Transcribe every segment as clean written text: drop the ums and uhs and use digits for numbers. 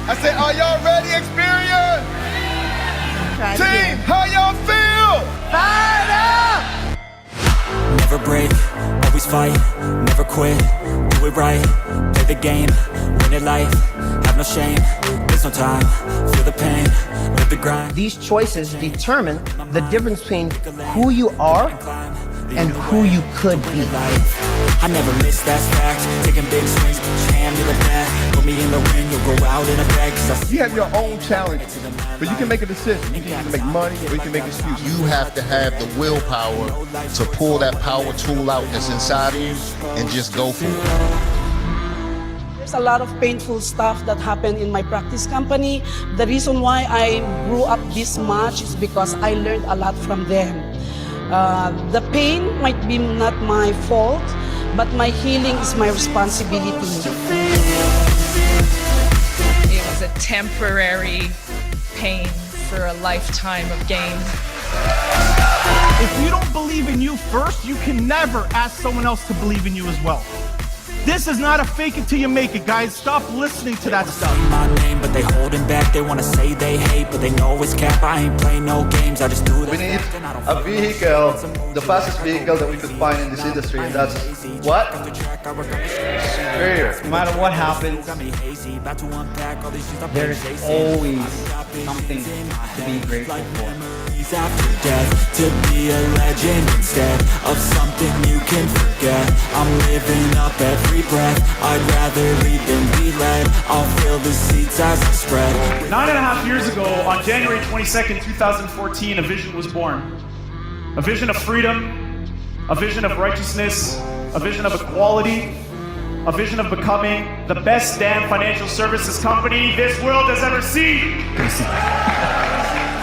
I said, are y'all ready, Xperts? Team, how y'all feel? Fired up! Never break, always fight, never quit, do it right, play the game, win it life, have no shame, there's no time, feel the pain, live the grind. These choices determine the difference between who you are and who you could be. I never miss, that's fact. Taking big swings, jam to the bat. Put me in the ring, you'll go out in a bag. You have your own challenges, but you can make a decision. You can either make money or you can make excuses. You have to have the willpower to pull that power tool out that's inside of you and just go for it. There's a lot of painful stuff that happened in my practice company. The reason why I grew up this much is because I learned a lot from them. The pain might be not my fault, but my healing is my responsibility. It was a temporary pain for a lifetime of gain. If you don't believe in you first, you can never ask someone else to believe in you as well. This is not a fake it till you make it, guys. Stop listening to that stuff. My name, but they holding back. They wanna say they hate, but they know it's cap. I ain't playing no games. I just do that. We need a vehicle, the fastest vehicle that we could find in this industry, and that's what? Superior. No matter what happens, there's always something to be grateful for. After death, to be a legend instead of something you can forget. I'm living up every breath. I'd rather lead than be led. I'll fill the seats as I spread. 9.5 years ago, on January 22nd, 2014, a vision was born. A vision of freedom, a vision of righteousness, a vision of equality, a vision of becoming the best damn financial services company this world has ever seen.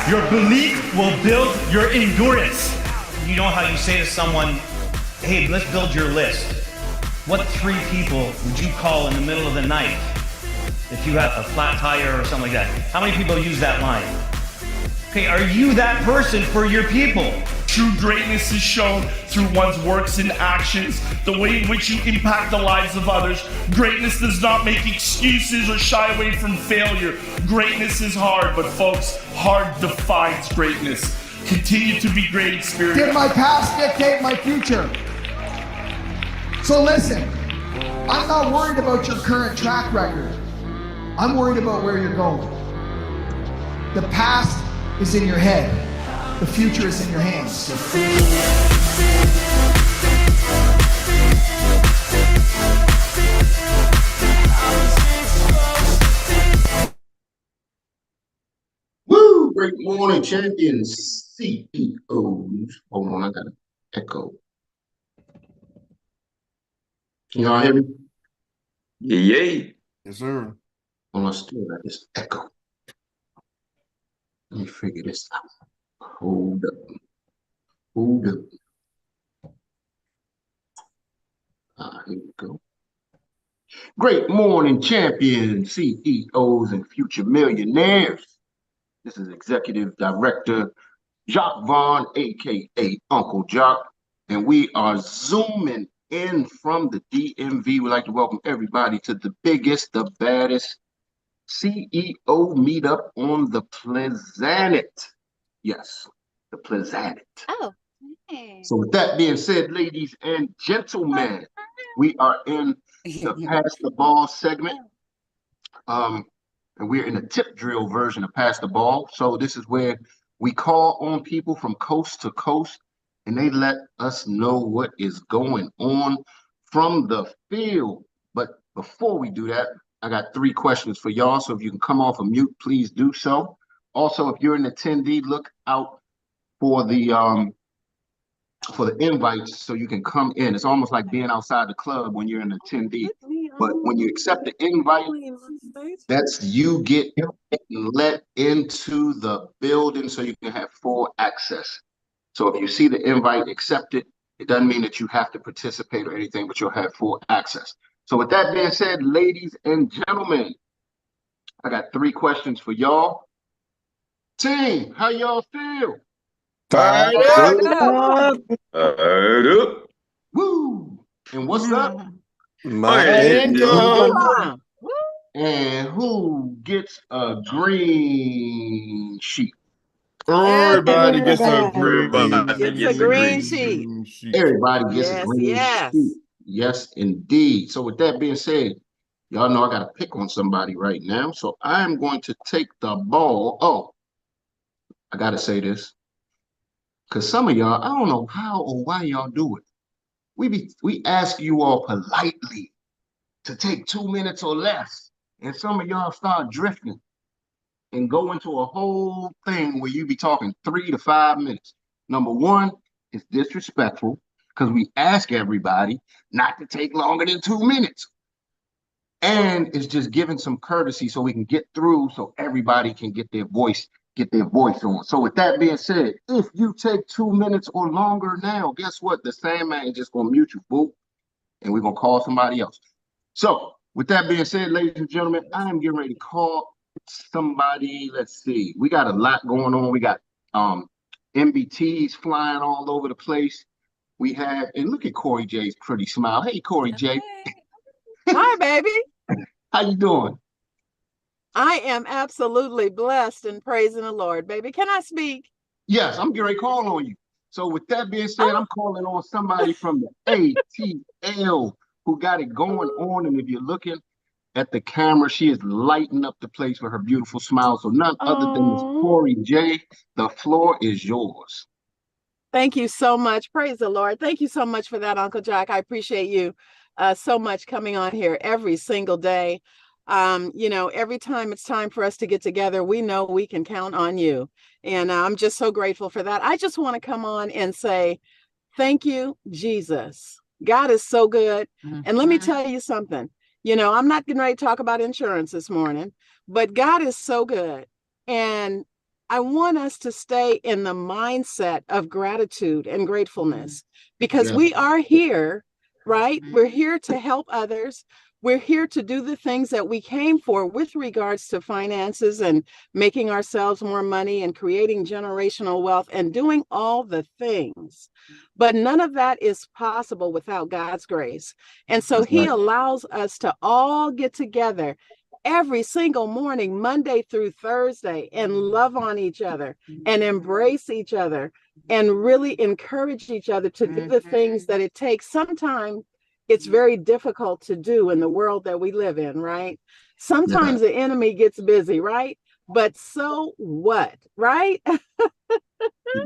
Your belief will build your endurance. You know how you say to someone, hey, let's build your list. What 3 people would you call in the middle of the night if you had a flat tire or something like that? How many people use that line? Okay, are you that person for your people? True greatness is shown through one's works and actions, the way in which you impact the lives of others. Greatness does not make excuses or shy away from failure. Greatness is hard, but folks, hard defines greatness. Continue to be great, Xperts. Did my past dictate my future? So listen, I'm not worried about your current track record. I'm worried about where you're going. The past is in your head. The future is in your hands. Woo! Great morning, champions, CEOs. Hold on, I got an echo. Can y'all hear me? Yay. Yes, sir. Hold on, I still got this echo. Let me figure this out. Hold up. Hold up. Here we go. Great morning, champions, CEOs, and future millionaires. This is Executive Director Jacques Vaughn, aka Uncle Jock, and we are zooming in from the DMV. We'd like to welcome everybody to the biggest, the baddest CEO meetup on the planet. Yes, the planet. Oh, hey. So with that being said, ladies and gentlemen, we are in the Pass the Ball segment. And we're in the tip drill version of Pass the Ball. So this is where we call on people from coast to coast, and they let us know what is going on from the field. But before we do that, I got 3 questions for y'all. So if you can come off of mute, please do so. Also, if you're an attendee, look out for the invites so you can come in. It's almost like being outside the club when you're an attendee. But when you accept the invite, that's you get let into the building so you can have full access. So if you see the invite, accept it. It doesn't mean that you have to participate or anything, but you'll have full access. So with that being said, ladies and gentlemen, I got 3 questions for y'all. Team, how y'all feel? Fired Fired up. up. Fired up. Woo! And what's up? My income. And who gets a green sheet? Everybody gets a Everybody gets a green green sheet. Everybody gets a green sheet. Yes, indeed. So with that being said, y'all know I got to pick on somebody right now. So I'm going to take the ball. Oh, I got to say this. Because some of y'all, I don't know how or why y'all do it. We ask you all politely to take 2 minutes or less. And some of y'all start drifting and go into a whole thing where you be talking 3 to 5 minutes. Number one, it's disrespectful because we ask everybody not to take longer than 2 minutes. And it's just giving some courtesy so we can get through so everybody can get their voice on. So with that being said, if you take 2 minutes or longer now, guess what? The same man is just gonna mute you, boo, and we're gonna call somebody else. So with that being said, ladies and gentlemen, I am getting ready to call somebody. Let's see. We got a lot going on. We got MBTs flying all over the place. We have, and look at Corey J's pretty smile. Hey, Corey J. Hi, baby. How you doing? I am absolutely blessed and praising the Lord, baby. Can I speak? Yes, I'm getting ready to call on you. So with that being said, I'm calling on somebody from the ATL who got it going on. And if you're looking at the camera, she is lighting up the place with her beautiful smile. So none other than Miss Corey J. The floor is yours. Thank you so much. Praise the Lord. Thank you so much for that, Uncle Jack. I appreciate you so much coming on here every single day. Every time it's time for us to get together, we know we can count on you. And I'm just so grateful for that. I just want to come on and say, thank you, Jesus. God is so good. And let me tell you something. I'm not getting ready to talk about insurance this morning, but God is so good. And I want us to stay in the mindset of gratitude and gratefulness because we are here, right? We're here to help others. We're here to do the things that we came for with regards to finances and making ourselves more money and creating generational wealth and doing all the things. But none of that is possible without God's grace. And so He allows us to all get together every single morning, Monday through Thursday, and love on each other and embrace each other and really encourage each other to do the things that it takes. Sometimes it's very difficult to do in the world that we live in, right? Sometimes the enemy gets busy, right? But so what, right?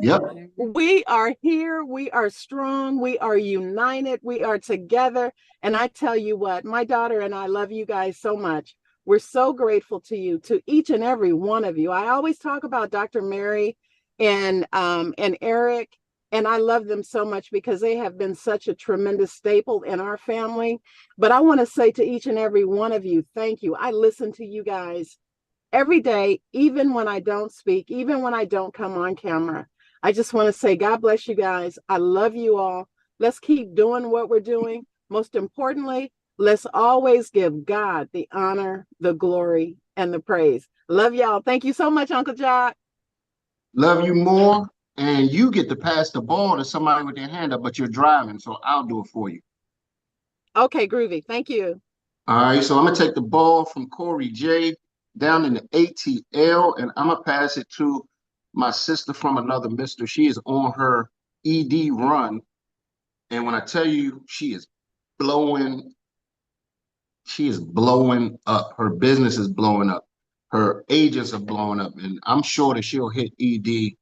Yep. We are here. We are strong. We are united. We are together. And I tell you what, my daughter and I love you guys so much. We're so grateful to you, to each and every one of you. I always talk about Dr. Mary and Eric, and I love them so much because they have been such a tremendous staple in our family. But I want to say to each and every one of you, thank you. I listen to you guys every day, even when I don't speak, even when I don't come on camera. I just want to say, God bless you guys. I love you all. Let's keep doing what we're doing. Most importantly, let's always give God the honor, the glory, and the praise. Love y'all. Thank you so much, Uncle Jack. Love you more. And you get to pass the ball to somebody with their hand up, but you're driving, so I'll do it for you. Okay, groovy. Thank you. All right, so I'm going to take the ball from Corey J down in the ATL, and I'm going to pass it to my sister from another mister. She is on her ED run. And when I tell you she is blowing up. Her business is blowing up. Her agents are blowing up. And I'm sure that she'll hit ED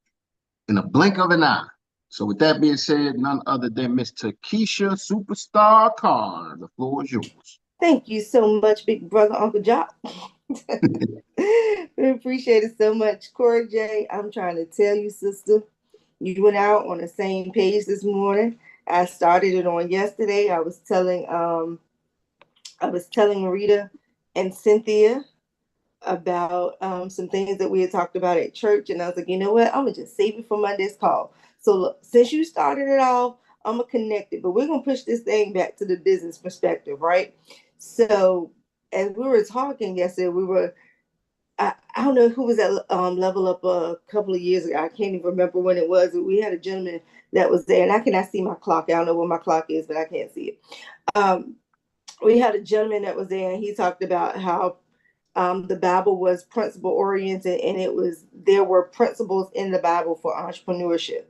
in a blink of an eye. So with that being said, none other than Miss Takesha Superstar Carr. The floor is yours. Thank you so much, big brother, Uncle Jock. We appreciate it so much. Corey J, I'm trying to tell you, sister, you went out on the same page this morning. I started it on yesterday. I was telling Rita and Cynthia about some things that we had talked about at church, and I was like, you know what? I'm gonna just save it for Monday's call. So look, since you started it off, I'm gonna connect it, but we're gonna push this thing back to the business perspective, right? So as we were talking yesterday, I don't know who was at Level Up a couple of years ago. I can't even remember when it was. But we had a gentleman that was there, and I cannot see my clock. I don't know where my clock is, but I can't see it. We had a gentleman that was there, and he talked about how the Bible was principle oriented, and there were principles in the Bible for entrepreneurship.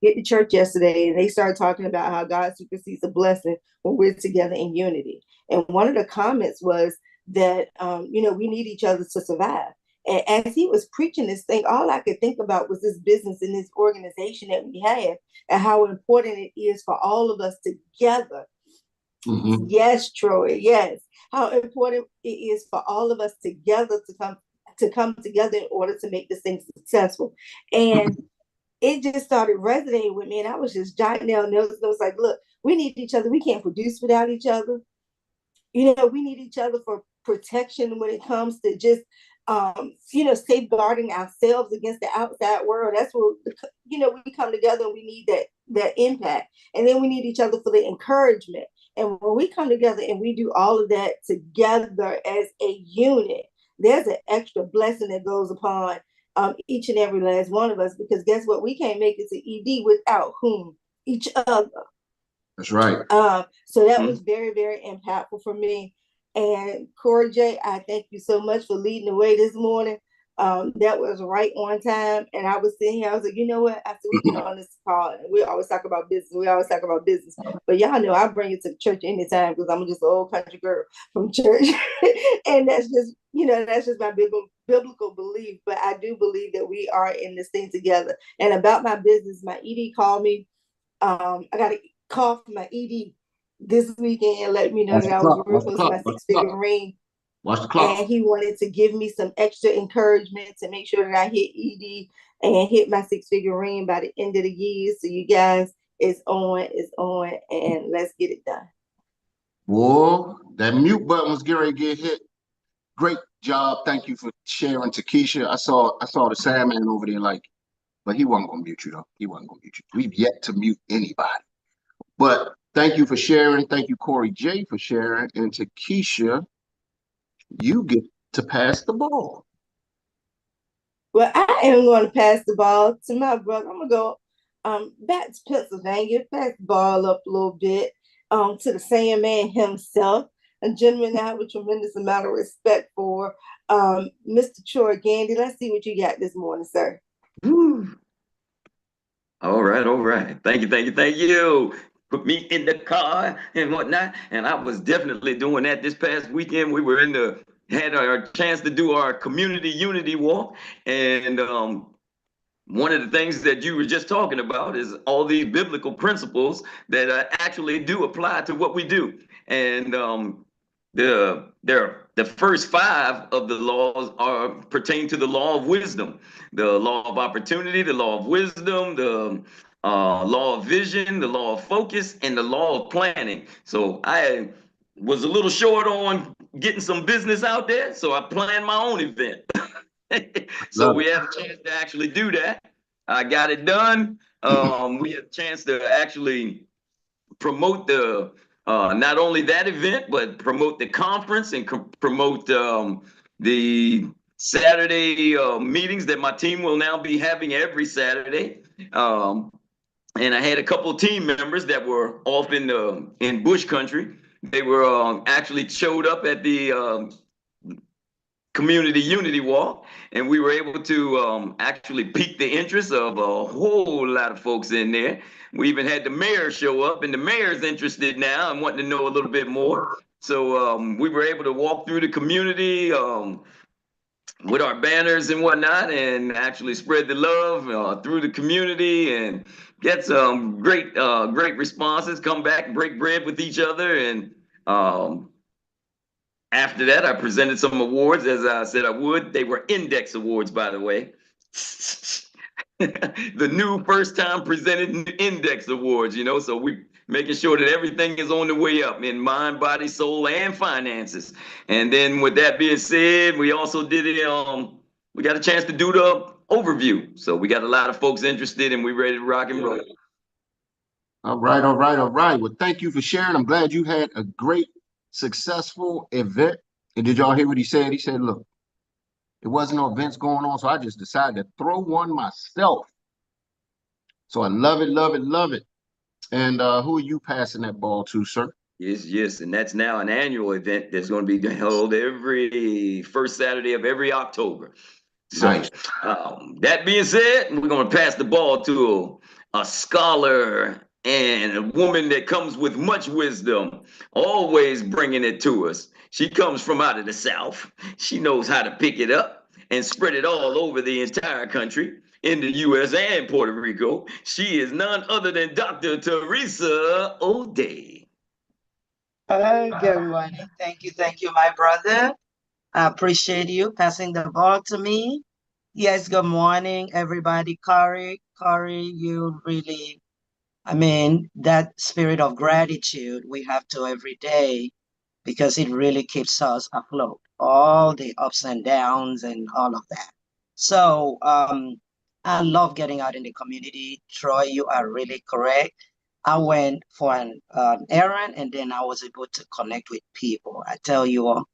Get to church yesterday, and they started talking about how God supersedes a blessing when we're together in unity. And one of the comments was that we need each other to survive. And as he was preaching this thing, all I could think about was this business and this organization that we have, and how important it is for all of us together. Mm-hmm. Yes, Troy. Yes, how important it is for all of us together to come together in order to make this thing successful. And it just started resonating with me, and I was just jotting down notes. And I was like, look, we need each other. We can't produce without each other. We need each other for protection when it comes to just, safeguarding ourselves against the outside world. That's what, we come together and we need that impact. And then we need each other for the encouragement. And when we come together and we do all of that together as a unit, there's an extra blessing that goes upon each and every last one of us, because guess what? We can't make it to ED without whom? Each other. That's right. So that was very, very impactful for me. And Corey J, I thank you so much for leading the way this morning. That was right on time. And I was sitting here, I was like, you know what? After we get on this call, and we always talk about business. But y'all know I bring it to the church anytime, because I'm just an old country girl from church. And that's just, that's just my biblical belief. But I do believe that we are in this thing together. And about my business, my ED called me. I got a call from my ED this weekend and let me know that I was real close to my six-figure ring. Watch the clock. And he wanted to give me some extra encouragement to make sure that I hit ED and hit my six-figure ring by the end of the year. So you guys, it's on, and let's get it done. Whoa, that mute button was getting ready to get hit. Great job. Thank you for sharing, Takesha. I saw the Sandman over there, but he wasn't gonna mute you though. He wasn't gonna mute you. We've yet to mute anybody. But thank you for sharing. Thank you, Corey J, for sharing. And Takesha, you get to pass the ball. Well, I am going to pass the ball to my brother. I'm going to go back to Pennsylvania, pass the ball up a little bit to the Sandman himself, a gentleman I have a tremendous amount of respect for, Mr. Troy Gandy. Let's see what you got this morning, sir. Woo. All right. Thank you. Put me in the car and whatnot. And I was definitely doing that this past weekend. We were had our chance to do our community unity walk. And one of the things that you were just talking about is all these biblical principles that actually do apply to what we do. And the first 5 of the laws pertain to the law of wisdom, the law of opportunity, the law of wisdom, the law of vision, the law of focus, and the law of planning. So I was a little short on getting some business out there, so I planned my own event. So we had a chance to actually do that. I got it done. We had a chance to actually promote the not only that event, but promote the conference and promote the Saturday meetings that my team will now be having every Saturday. And I had a couple of team members that were off in bush country. They were actually showed up at the community unity walk, and we were able to actually pique the interest of a whole lot of folks in there. We even had the mayor show up, and the mayor's interested now and wanting to know a little bit more. So we were able to walk through the community with our banners and whatnot, and actually spread the love through the community and get some great responses, come back and break bread with each other. And after that, I presented some awards, as I said I would. They were index awards, by the way. The new first time presented index awards, so we making sure that everything is on the way up in mind, body, soul, and finances. And then with that being said, we also did it, we got a chance to do the overview. So we got a lot of folks interested, and we ready to rock and roll. All right. Well, thank you for sharing. I'm glad you had a great, successful event. And did y'all hear what he said? He said, look, It wasn't no events going on, so I just decided to throw one myself. So I love it, love it, love it. And who are you passing that ball to, sir? Yes, and that's now an annual event that's going to be held every first Saturday of every October. So, Nice. That being said, we're going to pass the ball to a scholar and a woman that comes with much wisdom, always bringing it to us. She comes from out of the South. She knows how to pick it up and spread it all over the entire country, in the U.S. and Puerto Rico. She is none other than Dr. Teresa O'Day. Good morning. Thank you, my brother. I appreciate you passing the ball to me. Yes, good morning, everybody. Corey, you really, that spirit of gratitude we have to every day because it really keeps us afloat, all the ups and downs and all of that. So I love getting out in the community. Troy, you are really correct. I went for an errand and then I was able to connect with people. I tell you all,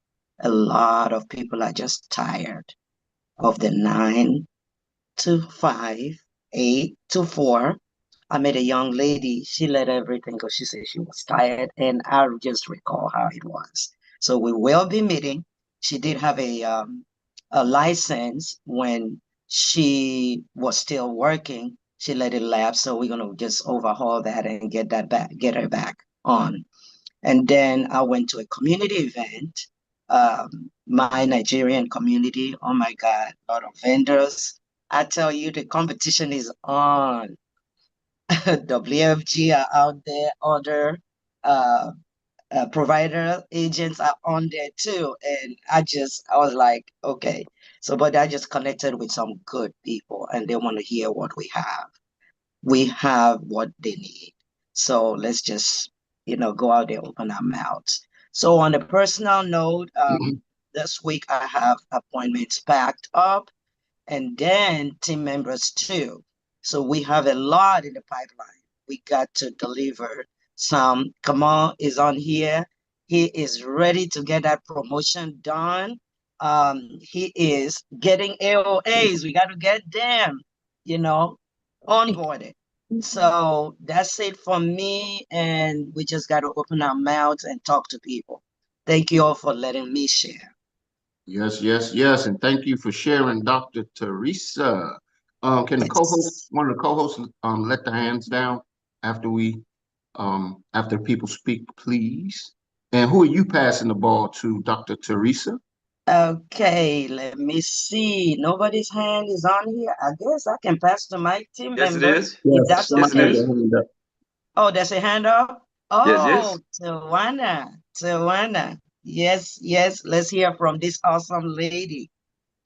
a lot of people are just tired of the 9 to 5, 8 to 4. I met a young lady. She let everything go. She said she was tired, and I just recall how it was. So we will be meeting. She did have a license when she was still working. She let it lapse, so we're gonna just overhaul that and get her back on. And then I went to a community event. My Nigerian community. Oh my God, a lot of vendors. I tell you, the competition is on. WFG are out there, other provider agents are on there too. And I was like, okay. So, but I just connected with some good people and they want to hear what we have. We have what they need. So let's just, go out there, open our mouths. So on a personal note, this week I have appointments packed up and then team members too. So we have a lot in the pipeline. We got to deliver some. Kamal is on here. He is ready to get that promotion done. He is getting AOAs. We got to get them, onboarded. So that's it for me. And we just got to open our mouths and talk to people. Thank you all for letting me share. Yes, yes, yes. And thank you for sharing, Dr. Teresa. Can the co-host, one of the co-hosts, let the hands down after after people speak, please? And who are you passing the ball to, Dr. Teresa? Okay, let me see. Nobody's hand is on here. I guess I can pass to my team Yes, it member. is. If that's the case. Up. Oh, there's a hand up. Oh, yes. Tawana. Yes. Let's hear from this awesome lady.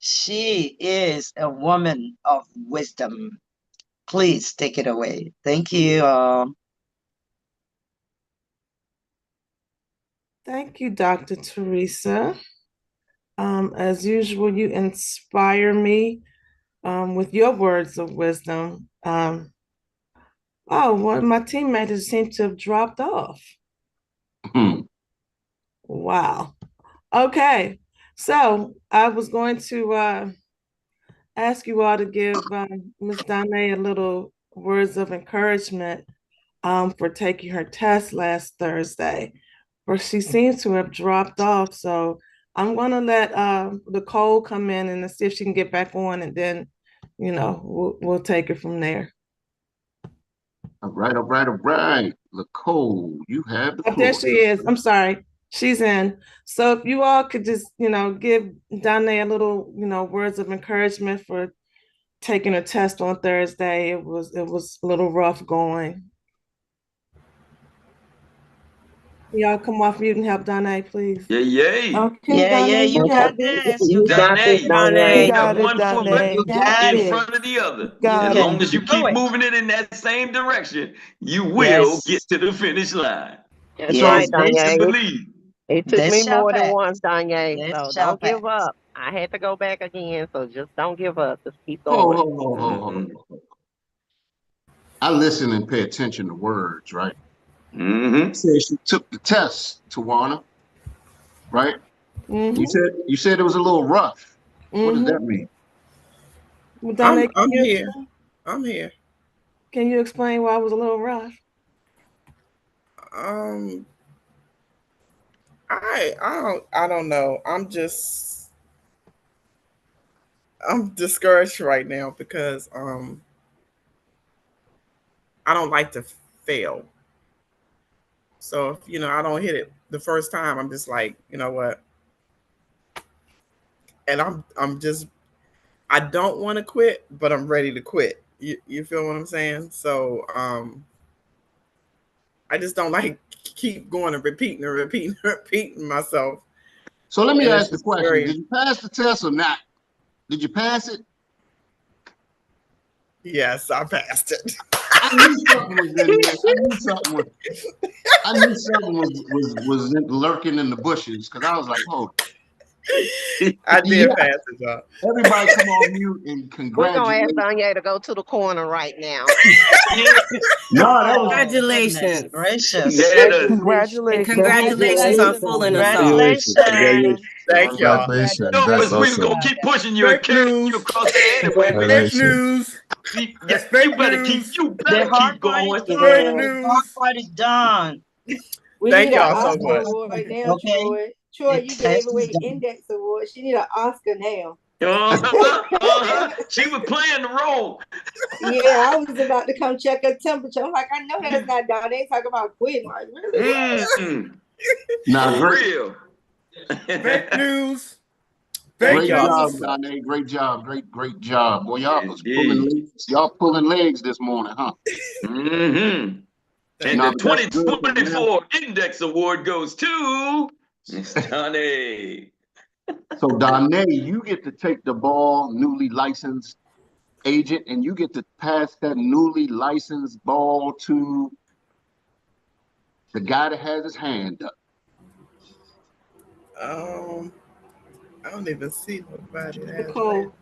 She is a woman of wisdom. Please take it away. Thank you. Thank you, Dr. Teresa. As usual, you inspire me with your words of wisdom. One of my teammates seem to have dropped off. Wow. Okay. So I was going to ask you all to give Ms. Danae a little words of encouragement for taking her test last Thursday. But she seems to have dropped off. So I'm going to let Nicole come in and see if she can get back on, and then, we'll take it from there. All right. Nicole, you have the floor. There she is. I'm sorry. She's in. So if you all could just, give Danae a little, words of encouragement for taking a test on Thursday. It was a little rough going. Y'all come off mute and help Danae, please. Yay. Okay, Danae, you got this. You got Danae, this, Danae. you got one foot in front of the other. As long as you keep moving it in that same direction, you will get to the finish line. That's right, Danye. Believe. It took me more than once, Danye. So don't give up. I had to go back again, so just don't give up. Just keep going. I listen and pay attention to words, right? So she took the test, Tawana, right? You said it was a little rough. What does that mean? Well, Donna, I'm here. I'm here. Can you explain why it was a little rough? I don't know. I'm discouraged right now because I don't like to fail. So if I don't hit it the first time, I'm just like, you know what? And I'm just I don't want to quit, but I'm ready to quit. You feel what I'm saying? So I just don't like keep going and repeating and repeating and repeating myself. So let me And ask the question: Did you pass the test or not? Did you pass it? Yes, I passed it. I knew something was in there. I knew something was lurking in the bushes because I was like, oh. I did pass it, y'all. Everybody come on mute and We're gonna congratulate. ask Danya to go to the corner right now. No, that was Congratulations. Gracious. And congratulations on fooling us all. Congratulations. Thank y'all. You know, That's we was awesome. gonna keep pushing you and carrying you across there anyway. Fake news. You better The hard part going. is the hard part is done. We Thank need an y'all so Oscar much. award now, Okay. Troy. Troy, The you gave test is away done. Index Award. She need an Oscar now. She was playing the role. Yeah, I was about to come check her temperature. I'm like, I know that's not down. They talk about quitting. Like, really? Now, For real. Fake news. Great job, Donnie. Great job. Great job. Boy, y'all was pulling legs. Y'all pulling legs this morning, huh? Mm-hmm. And No, the but that's good, 2024 Index Award goes to Miss Donnie. So, Donnie, you get to take the ball, newly licensed agent, and you get to pass that newly licensed ball to the guy that has his hand up. I don't even see nobody. Nicole.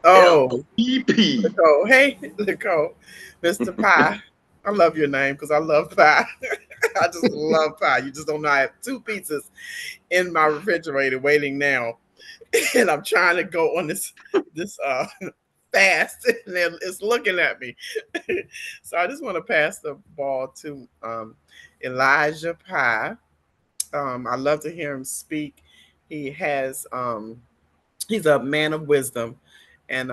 Oh, EP. Nicole. Hey, Nicole. Mr. Pie. I love your name because I love pie. I just love pie. You just don't know. I have 2 pizzas in my refrigerator waiting now, and I'm trying to go on this fast, and it's looking at me. So I just want to pass the ball to Elijah Pie. I love to hear him speak. He has he's a man of wisdom, and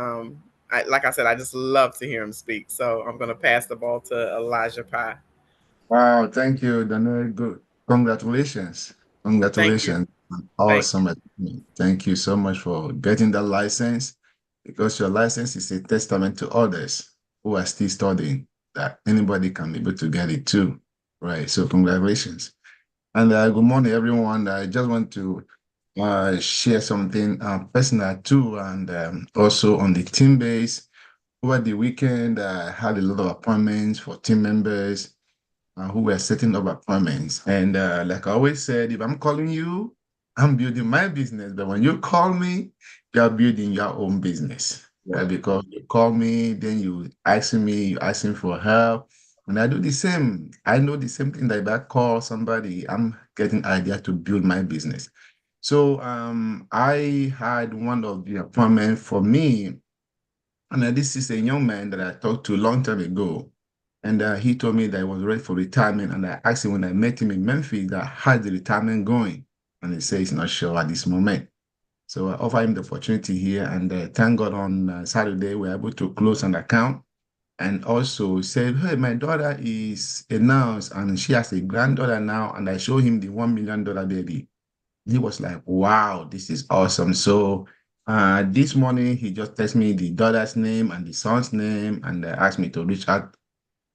like I said, I just love to hear him speak. So I'm going to pass the ball to Elijah Pie. Wow, thank you, Daniel. Good. Congratulations. Congratulations. Awesome. Thank you so much for getting that license, because your license is a testament to others who are still studying that anybody can be able to get it too. Right. So congratulations. And good morning, everyone. I just want to share something personal too, and also on the team base. Over the weekend, I had a lot of appointments for team members who were setting up appointments. And like I always said, if I'm calling you, I'm building my business. But when you call me, you're building your own business. Right? Because you call me, then you asking for help. And I do the same. I know the same thing that if I call somebody, I'm getting idea to build my business. So I had one of the appointment for me. And this is a young man that I talked to a long time ago. And he told me that he was ready for retirement. And I asked him when I met him in Memphis that how's the retirement going? And he said he's not sure at this moment. So I offered him the opportunity here. And thank God on Saturday, we were able to close an account. And also said, hey, my daughter is announced and she has a granddaughter now. And I showed him the $1 million baby. He was like, wow, this is awesome. So this morning, he just texted me the daughter's name and the son's name and asked me to reach out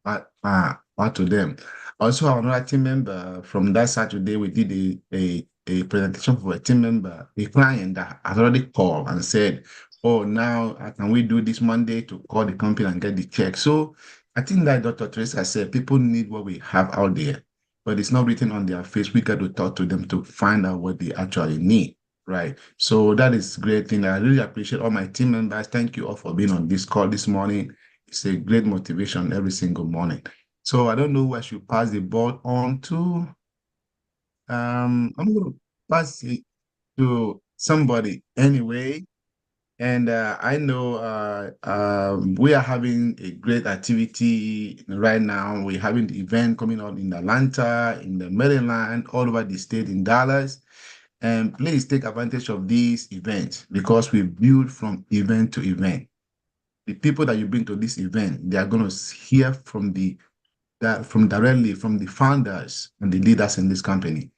to them. Also, another team member from that Saturday, we did a presentation for a team member, a client that has already called and said, oh, now can we do this Monday to call the company and get the check? So I think that Dr. Teresa said, people need what we have out there, but it's not written on their face. We got to talk to them to find out what they actually need, right? So that is a great thing. I really appreciate all my team members. Thank you all for being on this call this morning. It's a great motivation every single morning. So I don't know who I should pass the ball on to. I'm going to pass it to somebody anyway. And I know we are having a great activity right now. We're having the event coming out in Atlanta, in the Maryland, all over the state, in Dallas. And please take advantage of these events because we build from event to event. The people that you bring to this event, they are going to hear from directly from the founders and the leaders in this company.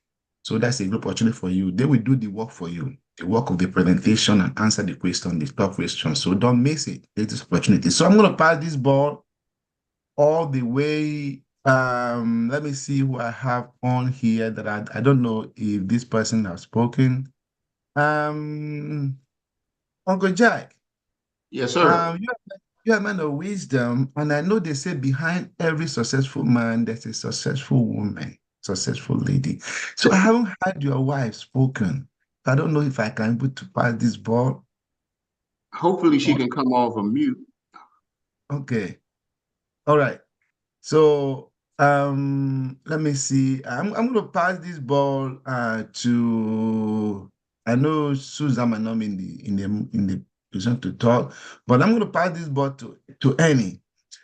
So that's a good opportunity for you. They will do the work for you, the work of the presentation and answer the question, the top questions. So don't miss it. Take this opportunity. So I'm going to pass this ball all the way. Let me see who I have on here that I don't know if this person has spoken. Uncle Jack. Yes, sir. You're a man of wisdom, and I know they say behind every successful man, there's a successful woman, successful lady. So I haven't heard your wife spoken. I don't know if I can able to pass this ball. Hopefully she can come off of mute. Okay. All right. So let me see. I'm gonna pass this ball to I know Susan might not be in the position to talk, but I'm gonna pass this ball to Annie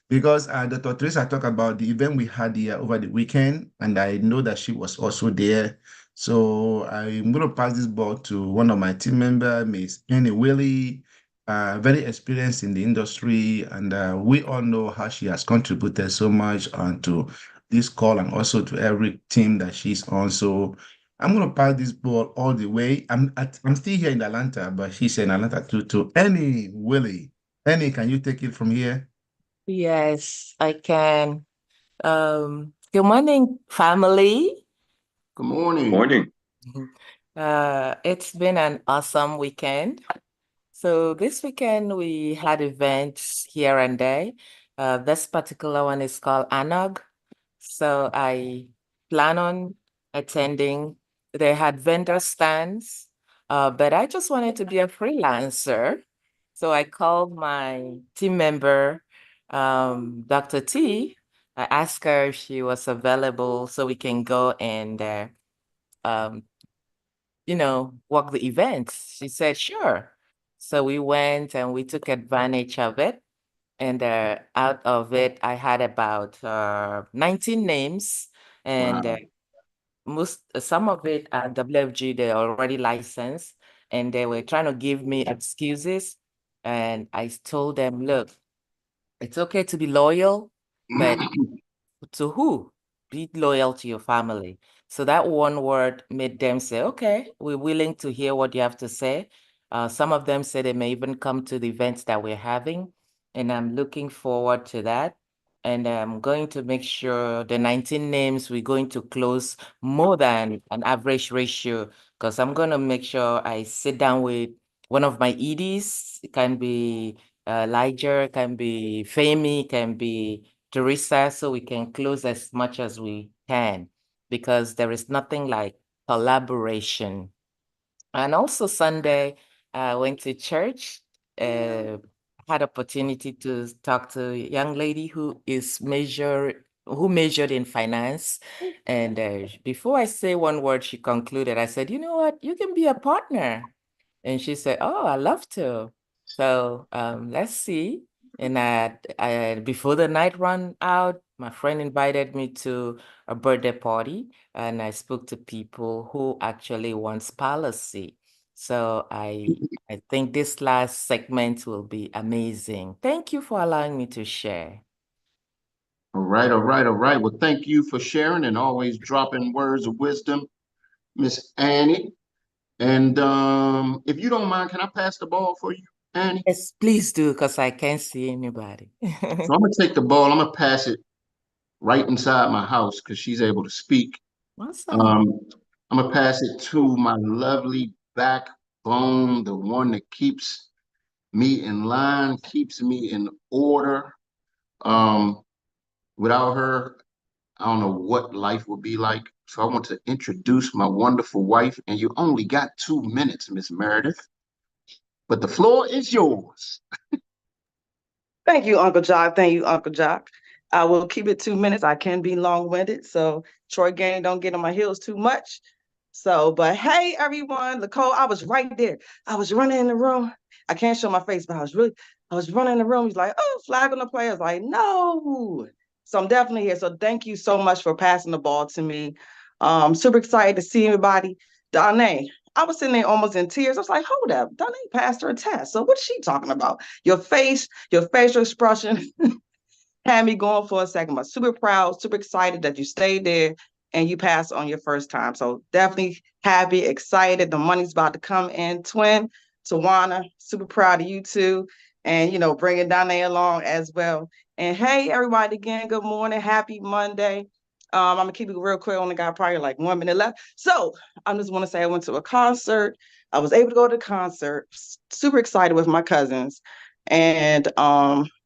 because Dr. Teresa talked about the event we had here over the weekend, and I know that she was also there. So I'm gonna pass this ball to one of my team members, Miss Annie Willie. Very experienced in the industry, and we all know how she has contributed so much to this call and also to every team that she's on. So I'm going to pass this ball all the way. I'm still here in Atlanta, but she's in Atlanta too. To Annie Willie. Annie, can you take it from here? Yes, I can. Good morning, family. Good morning. Morning. It's been an awesome weekend. So this weekend we had events here and there. This particular one is called ANOG. So I plan on attending. They had vendor stands, but I just wanted to be a freelancer. So I called my team member, Dr. T. I asked her if she was available so we can go and work the events. She said, sure. So we went and we took advantage of it. And out of it, I had about 19 names. And some of it are WFG, they're already licensed. And they were trying to give me excuses. And I told them, look, it's okay to be loyal, but to who? Be loyal to your family. So that one word made them say, okay, we're willing to hear what you have to say. Some of them said they may even come to the events that we're having, and I'm looking forward to that. And I'm going to make sure the 19 names, we're going to close more than an average ratio, because I'm going to make sure I sit down with one of my EDs. It can be Liger, can be Femi, can be Teresa, so we can close as much as we can, because there is nothing like collaboration. And also Sunday, I went to church, had opportunity to talk to a young lady who majored in finance. And before I say one word, she concluded, I said, you know what, you can be a partner. And she said, oh, I love to. So let's see. And before the night ran out, my friend invited me to a birthday party, and I spoke to people who actually wants policy. So I think this last segment will be amazing. Thank you for allowing me to share. All right, all right, all right. Well, thank you for sharing and always dropping words of wisdom, Miss Annie. And if you don't mind, can I pass the ball for you, Annie? Yes, please do, because I can't see anybody. So I'm gonna take the ball. I'm gonna pass it right inside my house because she's able to speak. Awesome. I'm gonna pass it to my lovely backbone, the one that keeps me in line, keeps me in order. Without her, I don't know what life would be like. So I want to introduce my wonderful wife, and you only got 2 minutes, Miss Meredith. But the floor is yours. Thank you, Uncle Jock. Thank you, Uncle Jock. I will keep it 2 minutes. I can be long-winded, so Troy Gang don't get on my heels too much. So, but hey, everyone, Nicole, I was right there. I was running in the room. I can't show my face, but I was running in the room. He's like, oh, flag on the play. I was like, no. So I'm definitely here. So thank you so much for passing the ball to me. Super excited to see everybody. Danae, I was sitting there almost in tears. I was like, hold up, Danae passed her test. So what's she talking about? Your face, your facial expression had me going for a second. I'm super proud, super excited that you stayed there and you passed on your first time. So definitely happy, excited. The money's about to come in. Twin, Tawana, super proud of you too. And, you know, bringing Danae along as well. And hey, everybody, again, good morning. Happy Monday. I'm going to keep it real quick. I only got probably like 1 minute left. So I just want to say I went to a concert. I was able to go to the concert. Super excited with my cousins. And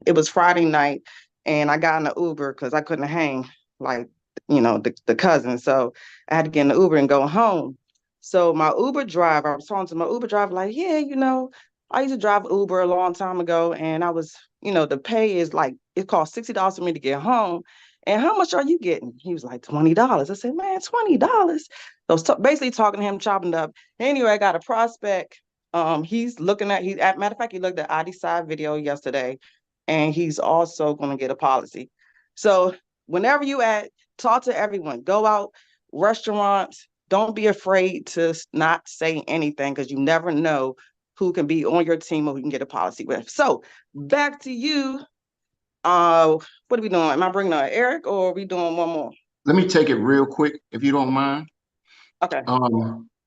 it was Friday night. And I got in the Uber because I couldn't hang like, you know, the cousin. So I had to get in the Uber and go home. So my Uber driver, I was talking to my Uber driver, like, yeah, you know, I used to drive Uber a long time ago. And I was, you know, the pay is like, it cost $60 for me to get home. And how much are you getting? He was like, $20. I said, man, $20. So I was basically talking to him, chopping up. Anyway, I got a prospect. He's looking at, matter of fact, he looked at ID side video yesterday. And he's also going to get a policy. So whenever you talk to everyone, go out, restaurants, don't be afraid to not say anything because you never know who can be on your team or who can get a policy with. So back to you. What are we doing? Am I bringing on Eric or are we doing one more? Let me take it real quick, if you don't mind. Okay.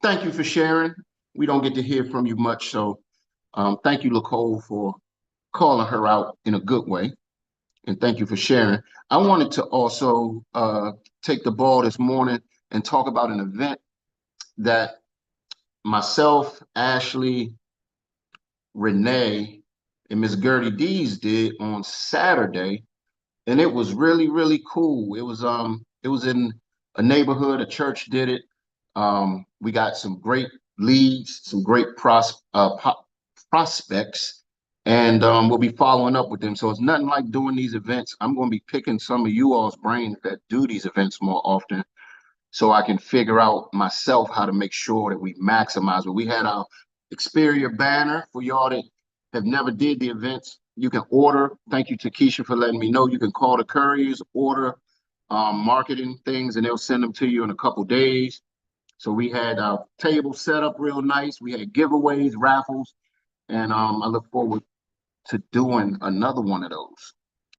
Thank you for sharing. We don't get to hear from you much, so thank you, Nicole, for calling her out in a good way. And thank you for sharing. I wanted to also take the ball this morning and talk about an event that myself, Ashley, Renee, and Miss Gertie Dees did on Saturday. And it was really, really cool. It was in a neighborhood, a church did it. We got some great leads, some great prospects, and we'll be following up with them. So it's nothing like doing these events. I'm going to be picking some of you all's brains that do these events more often so I can figure out myself how to make sure that we maximize it. We had our Xperia banner for y'all that have never did the events. You can order. Thank you to Keisha for letting me know. You can call the couriers, order marketing things, and they'll send them to you in a couple days. So we had our table set up real nice. We had giveaways, raffles, and I look forward to doing another one of those.